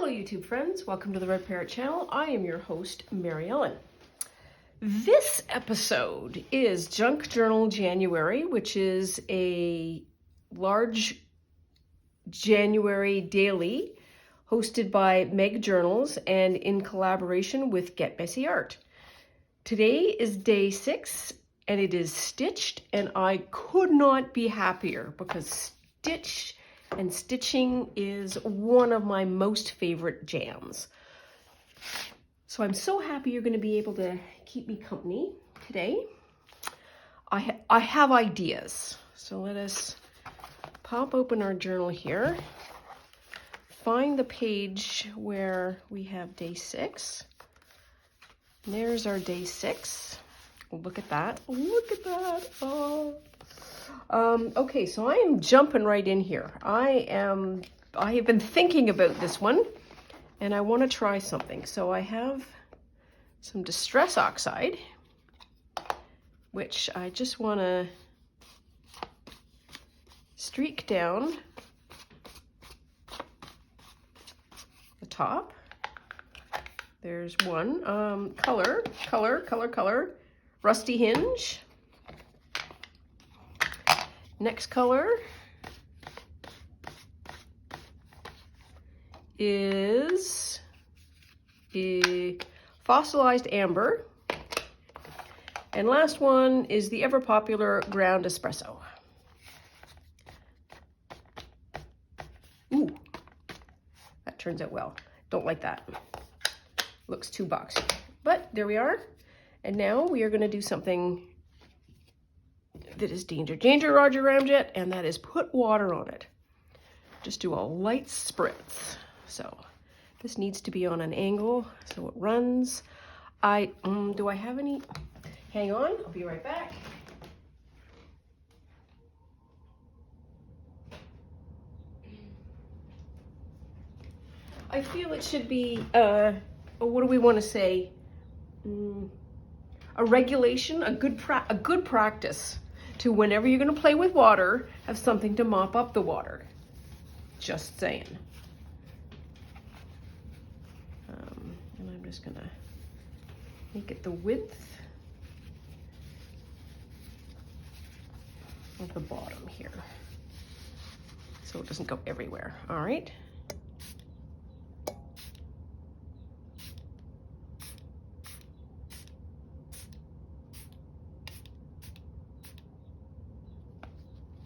Hello YouTube friends, welcome to the Red Parrot channel. I am your host, Mary Ellen. This episode is Junk Journal January, which is a large January daily hosted by Meg Journals and in collaboration with Get Messy Art. Today is day 6 and it is stitched, and I could not be happier because stitching is one of my most favorite jams. So I'm so happy you're going to be able to keep me company today. I have ideas. So let us pop open our journal here. Find the page where we have day 6. And there's our day 6. Look at that. Look at that. Oh. Okay, so I am jumping right in here. I have been thinking about this one and I want to try something. So I have some Distress Oxide, which I just want to streak down the top. There's one. Color, Rusty Hinge. Next color is a Fossilized Amber. And last one is the ever popular Ground Espresso. Ooh, that turns out well. Don't like that. Looks too boxy. But there we are. And now we are going to do something that is danger, Roger Ramjet, and that is put water on it. Just do a light spritz. So this needs to be on an angle so it runs. Do I have any? Hang on, I'll be right back. I feel it should be, what do we want to say? A regulation, a good practice to whenever you're going to play with water, have something to mop up the water. Just saying. And I'm just going to make it the width of the bottom here so it doesn't go everywhere. All right.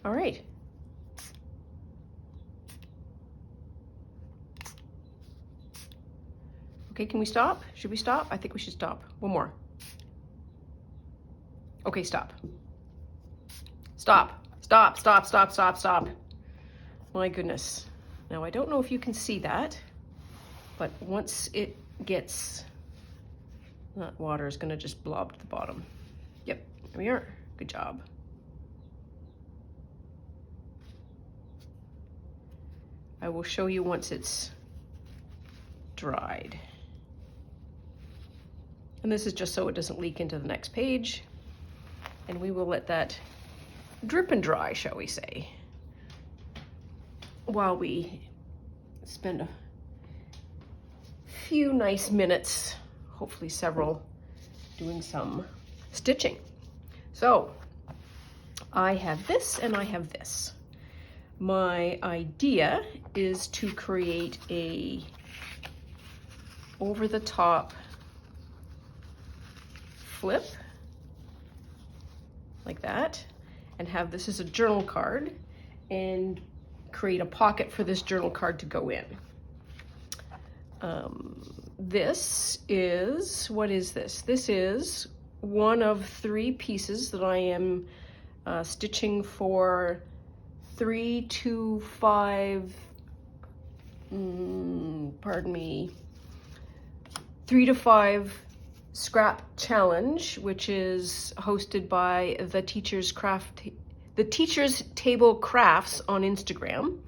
All right. Okay, can we stop? Should we stop? I think we should stop. One more. Okay, stop. Stop. Stop, stop, stop, stop, stop. My goodness. Now, I don't know if you can see that, but once it gets, that water is going to just blob to the bottom. Yep, there we are. Good job. I will show you once it's dried. And this is just so it doesn't leak into the next page. And we will let that drip and dry, shall we say, while we spend a few nice minutes, hopefully several, doing some stitching. So I have this and I have this. My idea is to create a over-the-top flip like that, and have this as a journal card and create a pocket for this journal card to go in. This is, what is this? This is one of 3 pieces that I am stitching for 3 to 5 scrap challenge, which is hosted by the Teacher's Table Crafts on Instagram.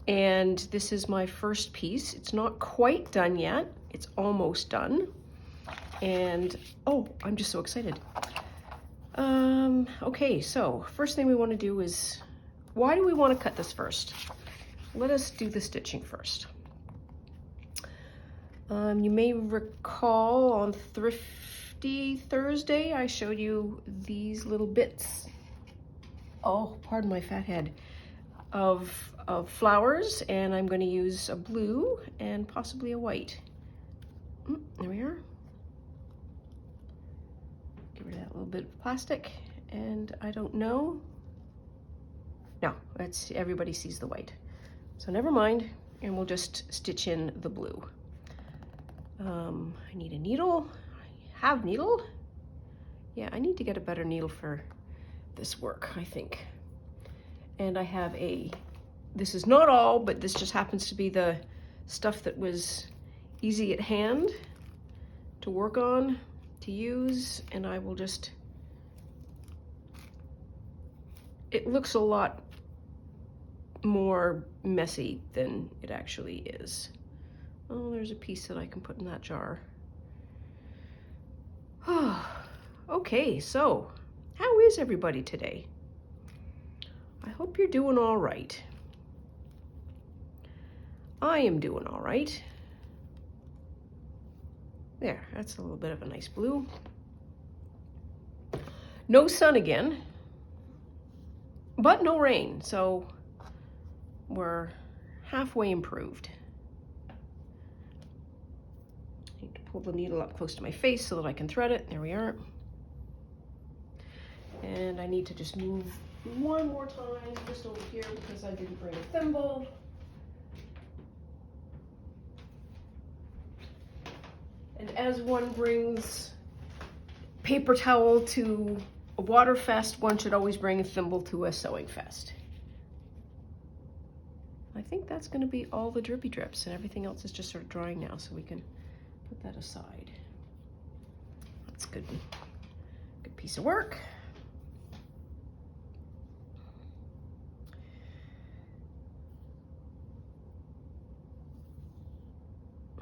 And this is my first piece. It's not quite done yet. It's almost done. And oh, I'm just so excited. Okay, so first thing we want to do is, why do we want to cut this first? Let us do the stitching first. You may recall on Thrifty Thursday, I showed you these little bits, oh, pardon my fat head, of flowers, and I'm going to use a blue and possibly a white. There we are. Get rid of that little bit of plastic, and I don't know. No, that's, everybody sees the white. So never mind, and we'll just stitch in the blue. I need a needle. I have needle. Yeah, I need to get a better needle for this work, I think. And I have this is not all, but this just happens to be the stuff that was easy at hand to work on, to use, and I will just, it looks a lot more messy than it actually is. Oh, there's a piece that I can put in that jar. Okay, so how is everybody today? I hope you're doing all right. I am doing all right. There, that's a little bit of a nice blue. No sun again, but no rain, so we're halfway improved. I need to pull the needle up close to my face so that I can thread it. There we are. And I need to just move one more time just over here because I didn't bring a thimble. And as one brings paper towel to a water fest, one should always bring a thimble to a sewing fest. I think that's going to be all the drippy drips, and everything else is just sort of drying now, so we can put that aside. That's good. Good piece of work.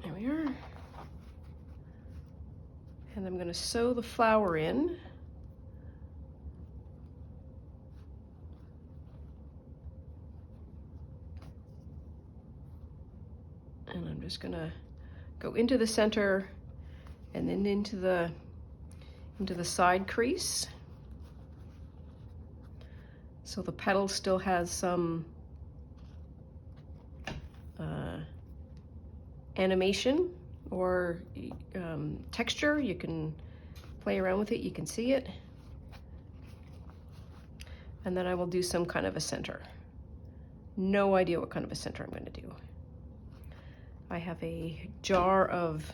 There we are. And I'm going to sew the flower in. And I'm just going to go into the center and then into the side crease. So the petal still has some animation or texture. You can play around with it, you can see it. And then I will do some kind of a center. No idea what kind of a center I'm going to do. I have a jar of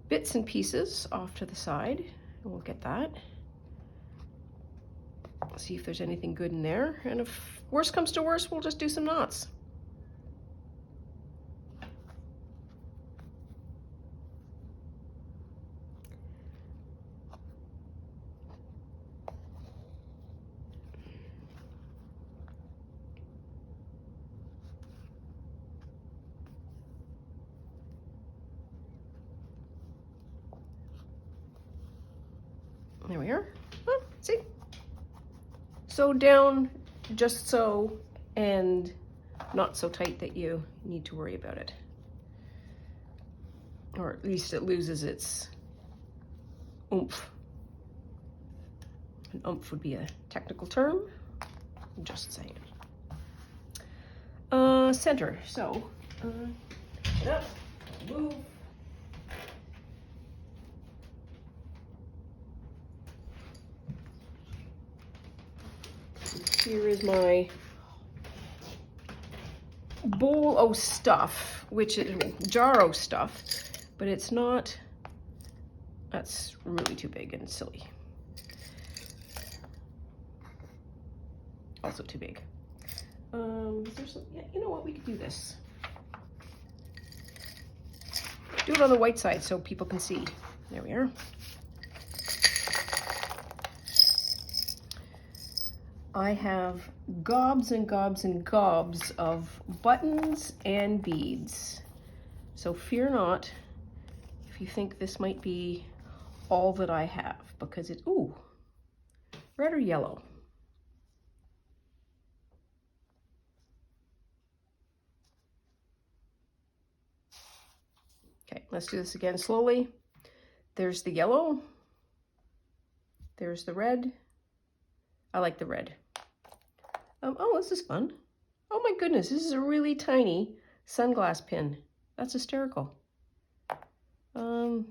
bits and pieces off to the side, and we'll get that. See if there's anything good in there, and if worse comes to worse, we'll just do some knots. There we are. Oh, see? Sew down just so, and not so tight that you need to worry about it. Or at least it loses its oomph. An oomph would be a technical term. I'm just saying. Center. So, get up, move. Here is my bowl of stuff, which is jar of stuff, but it's not, that's really too big and silly. Also too big. Is there some, yeah, you know what, we could do this. Do it on the white side so people can see. There we are. I have gobs and gobs and gobs of buttons and beads. So fear not if you think this might be all that I have, because it's, ooh, red or yellow. Okay, let's do this again slowly. There's the yellow. There's the red. I like the red. Oh, this is fun. Oh my goodness, this is a really tiny sunglass pin. That's hysterical. Oh,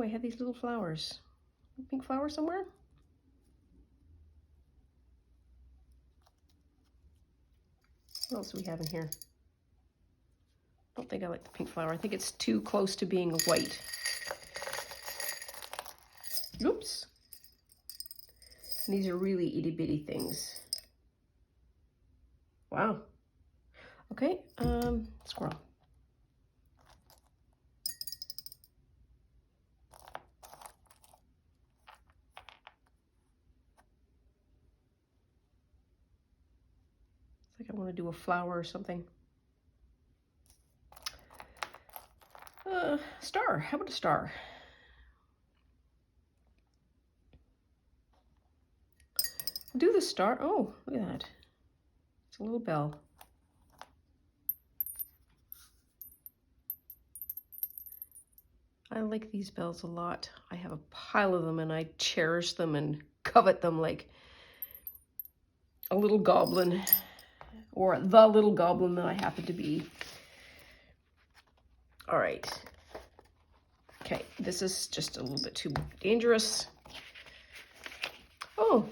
I have these little flowers. Pink flower somewhere? What else do we have in here? I don't think I like the pink flower. I think it's too close to being white. Oops. And these are really itty bitty things. Wow. Okay, squirrel. It's like I want to do a flower or something. Star. How about a star? Do the star. Oh, look at that. It's a little bell. I like these bells a lot. I have a pile of them and I cherish them and covet them like a little goblin, or the little goblin that I happen to be. All right. Okay, this is just a little bit too dangerous. Oh.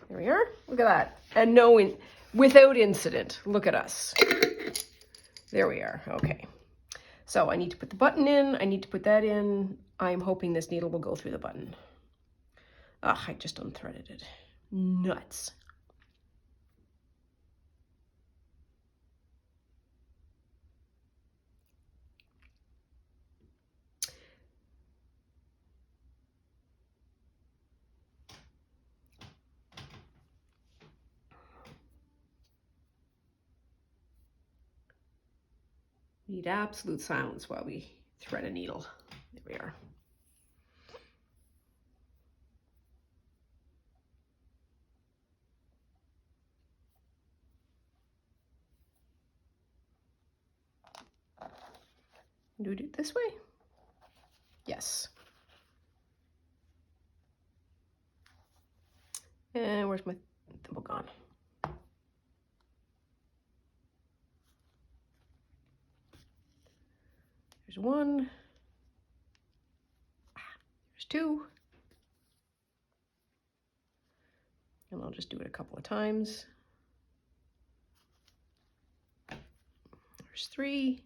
There we are. Look at that. And without incident. Look at us. There we are. Okay. So I need to put the button in. I need to put that in. I'm hoping this needle will go through the button. Ah, I just unthreaded it. Nuts. We need absolute silence while we thread a needle. There we are. Do we do it this way? Yes. And where's my thimble gone? There's one. There's two. And I'll just do it a couple of times. There's three.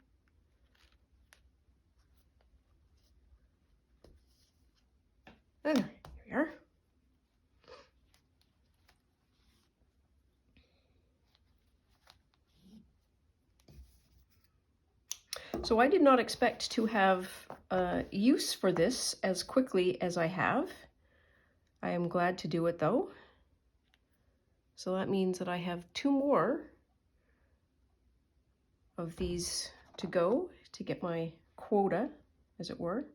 And here we are. So I did not expect to have use for this as quickly as I have. I am glad to do it though. So that means that I have two more of these to go to get my quota, as it were.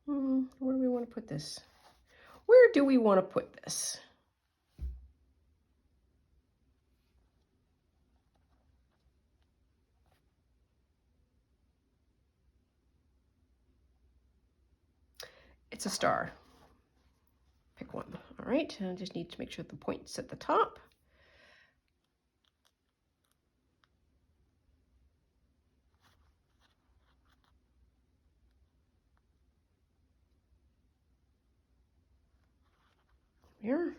Where do we want to put this? Where do we want to put this? It's a star. Pick one. All right, I just need to make sure the point's at the top. Here.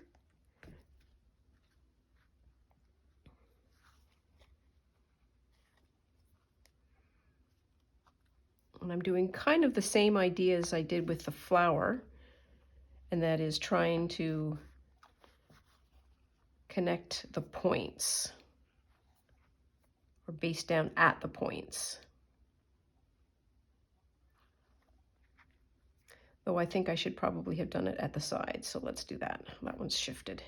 And I'm doing kind of the same idea as I did with the flower, and that is trying to connect the points, or base down at the points. Though I think I should probably have done it at the sides, so let's do that. That one's shifted.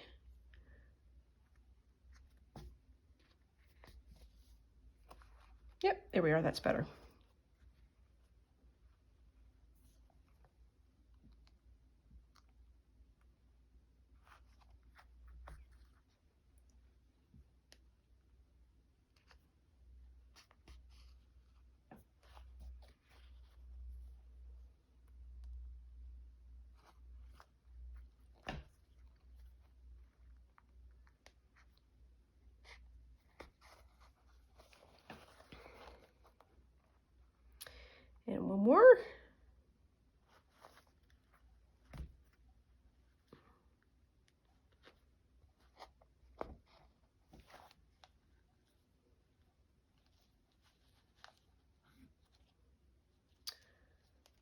Yep, there we are, that's better. more.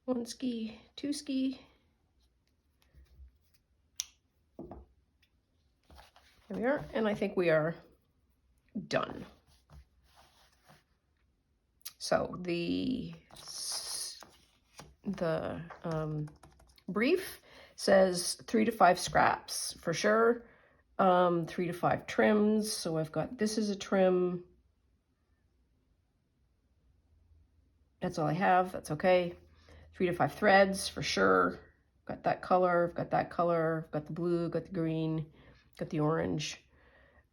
One ski, two ski. There we are, and I think we are done. So the brief says 3 to 5 scraps for sure, 3 to 5 trims. So I've got, this is a trim. That's all I have, that's okay. 3 to 5 threads for sure. Got that color, I've got that color, I've got the blue, got the green, got the orange.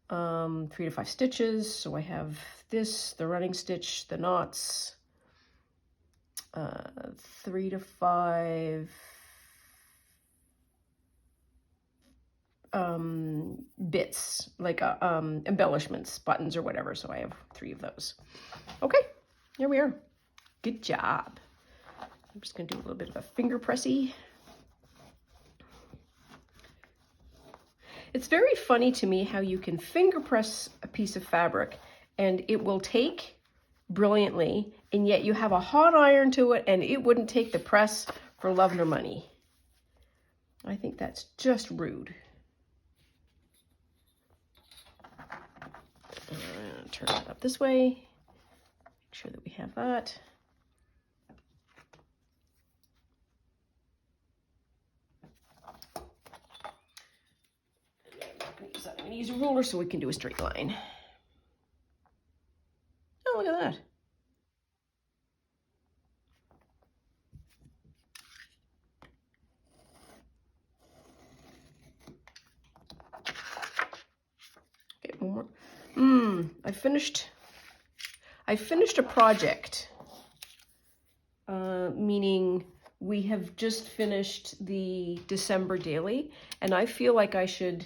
3 to 5 stitches, so I have this, the running stitch, the knots, 3 to 5 bits, like embellishments, buttons or whatever, so I have 3 of those. Okay, here we are. Good job. I'm just gonna do a little bit of a finger pressy. It's very funny to me how you can finger press a piece of fabric and it will take brilliantly, and yet you have a hot iron to it and it wouldn't take the press for love nor money. I think that's just rude. Turn it up this way. Make sure that we have that. I'm going to use a ruler so we can do a straight line. Oh, look at that. Okay, one more. I finished a project, meaning we have just finished the December daily, and I feel like I should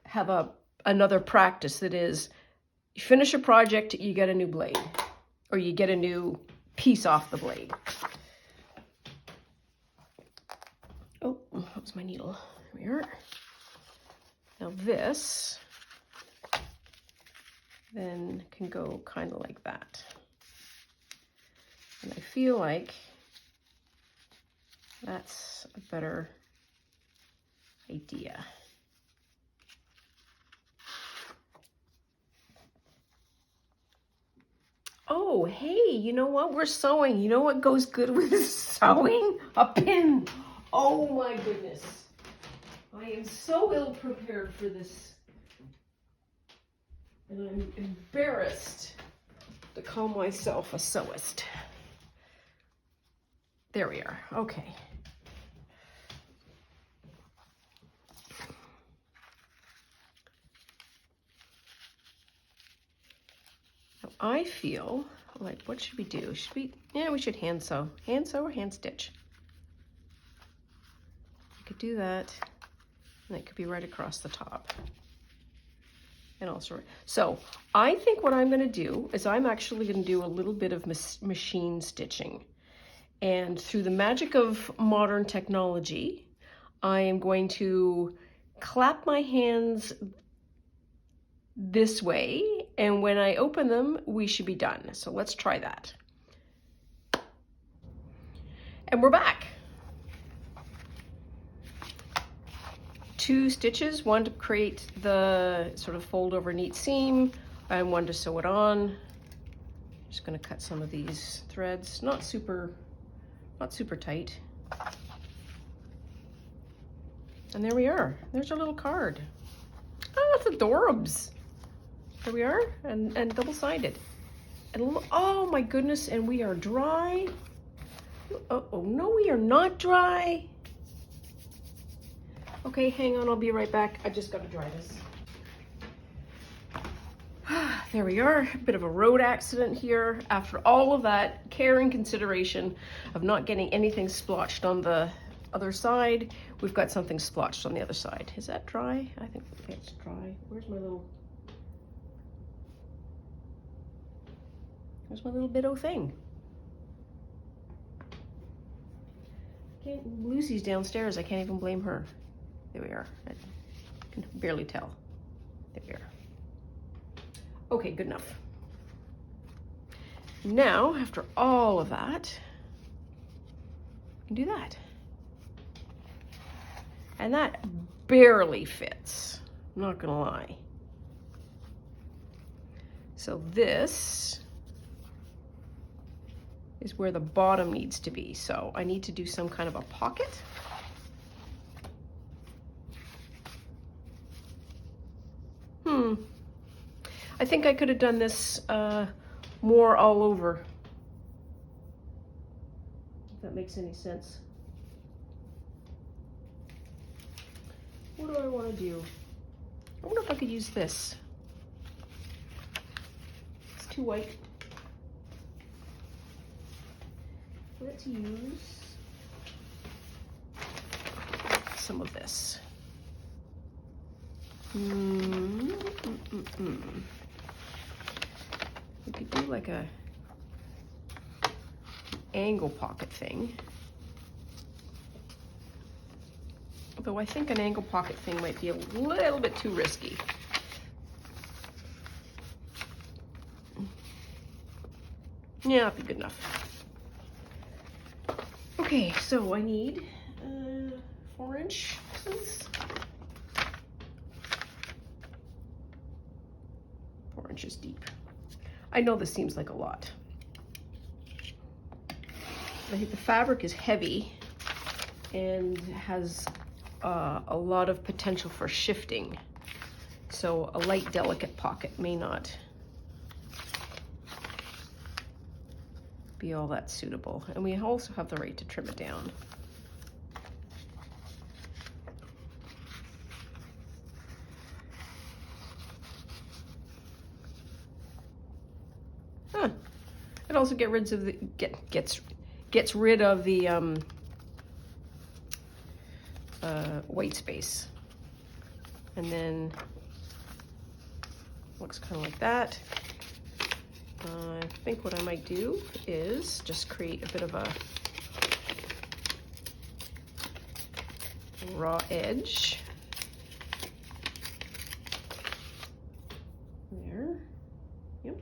have another practice that is, you finish a project, you get a new blade, or you get a new piece off the blade. Oh, that was my needle. Here we are. Now this then can go kind of like that. And I feel like that's a better idea. Oh, hey, you know what? We're sewing. You know what goes good with sewing? A pin. Oh my goodness. I am so ill prepared for this. And I'm embarrassed to call myself a sewist. There we are. Okay. I feel like, what should we do? Should we, yeah, we should hand sew. Hand sew or hand stitch? I could do that, and it could be right across the top. And also, so I think what I'm gonna do is I'm actually gonna do a little bit of machine stitching. And through the magic of modern technology, I am going to clap my hands this way, and when I open them, we should be done. So let's try that. And we're back. 2 stitches, one to create the sort of fold over neat seam, and one to sew it on. Just gonna cut some of these threads, not super tight. And there we are. There's our little card. Oh, that's adorbs. There we are, and double-sided. And oh my goodness, and we are dry. Oh no, we are not dry. Okay, hang on, I'll be right back. I just gotta dry this. There we are, a bit of a road accident here. After all of that care and consideration of not getting anything splotched on the other side, we've got something splotched on the other side. Is that dry? I think it's dry. Where's my little bit-o thing? Lucy's downstairs. I can't even blame her. There we are. I can barely tell. There we are. Okay, good enough. Now, after all of that, you can do that. And that barely fits. I'm not gonna lie. So this is where the bottom needs to be. So I need to do some kind of a pocket. I think I could have done this more all over. If that makes any sense. What do I want to do? I wonder if I could use this. It's too white. Let's use some of this. We could do like a angle pocket thing. Although I think an angle pocket thing might be a little bit too risky. Yeah, that'd be good enough. Okay, so I need 4 inches. 4 inches deep. I know this seems like a lot. I think the fabric is heavy and has a lot of potential for shifting. So a light, delicate pocket may not be all that suitable. And we also have the right to trim it down. Huh. It also gets rid of the gets rid of the white space. And then looks kind of like that. I think what I might do is just create a bit of a raw edge. There. Yep.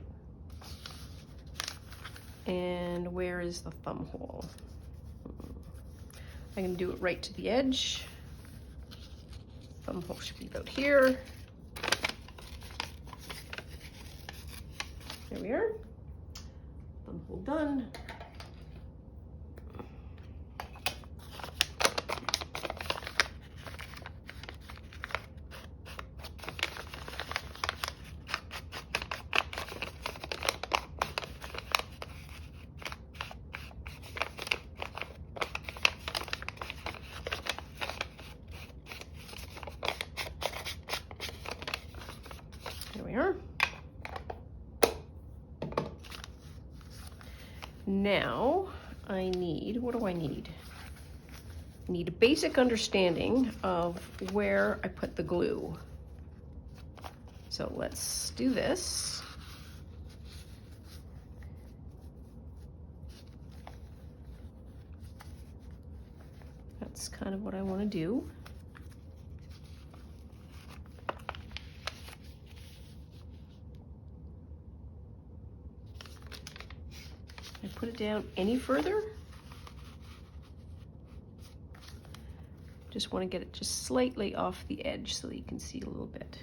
And where is the thumb hole? I'm going to do it right to the edge. Thumb hole should be about here. There we are. Thumb hole done. There we are. Now I need, what do I need? I need a basic understanding of where I put the glue. So let's do this. That's kind of what I want to do. Put it down any further. Just want to get it just slightly off the edge so that you can see a little bit.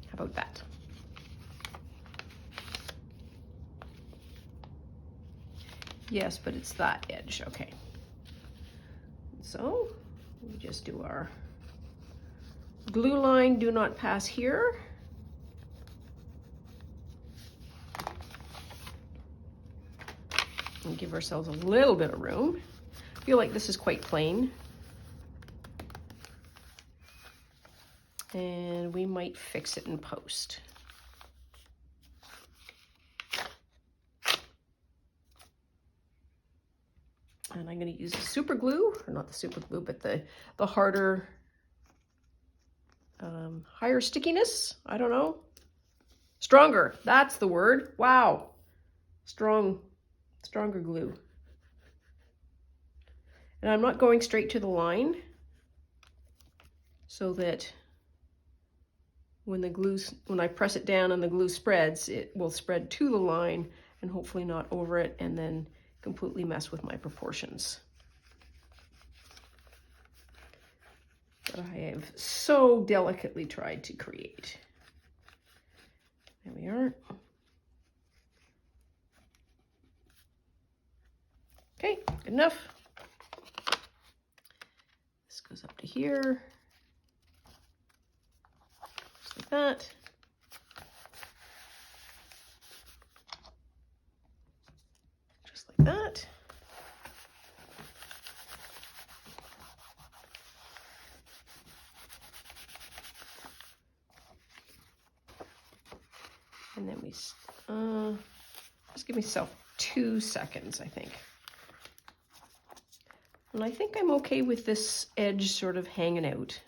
How about that? Yes, but it's that edge. Okay. So we just do our glue line, do not pass here. And give ourselves a little bit of room. I feel like this is quite plain. And we might fix it in post. And I'm going to use the super glue, or not the super glue, but the harder, higher stickiness. I don't know. Stronger. That's the word. Wow. Strong. stronger glue. And I'm not going straight to the line so that when I press it down and the glue spreads, it will spread to the line and hopefully not over it and then completely mess with my proportions. That I have so delicately tried to create. There we are. Okay, good enough. This goes up to here, just like that. Just like that. And then we, just give myself 2 seconds, I think. And I think I'm okay with this edge sort of hanging out.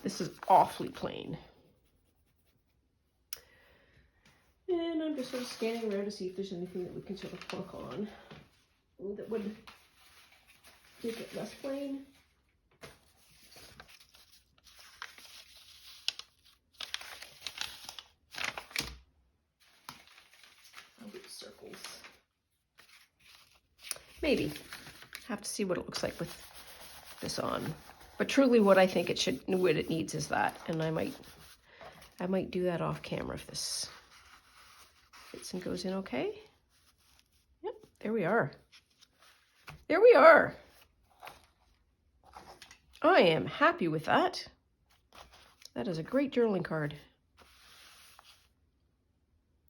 This is awfully plain. And I'm just sort of scanning around to see if there's anything that we can sort of plunk on that would make it less plain. I'll do circles. Maybe. Have to see what it looks like with this on. But truly what I think what it needs is that. And I might do that off camera if this fits and goes in okay. Yep, there we are. There we are. I am happy with that. That is a great journaling card.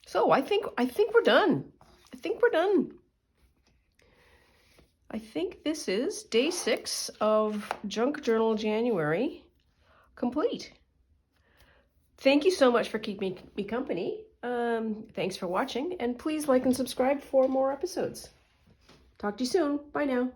So I think we're done. I think we're done. I think this is day 6 of Junk Journal January complete. Thank you so much for keeping me company. Thanks for watching, and please like and subscribe for more episodes. Talk to you soon. Bye now.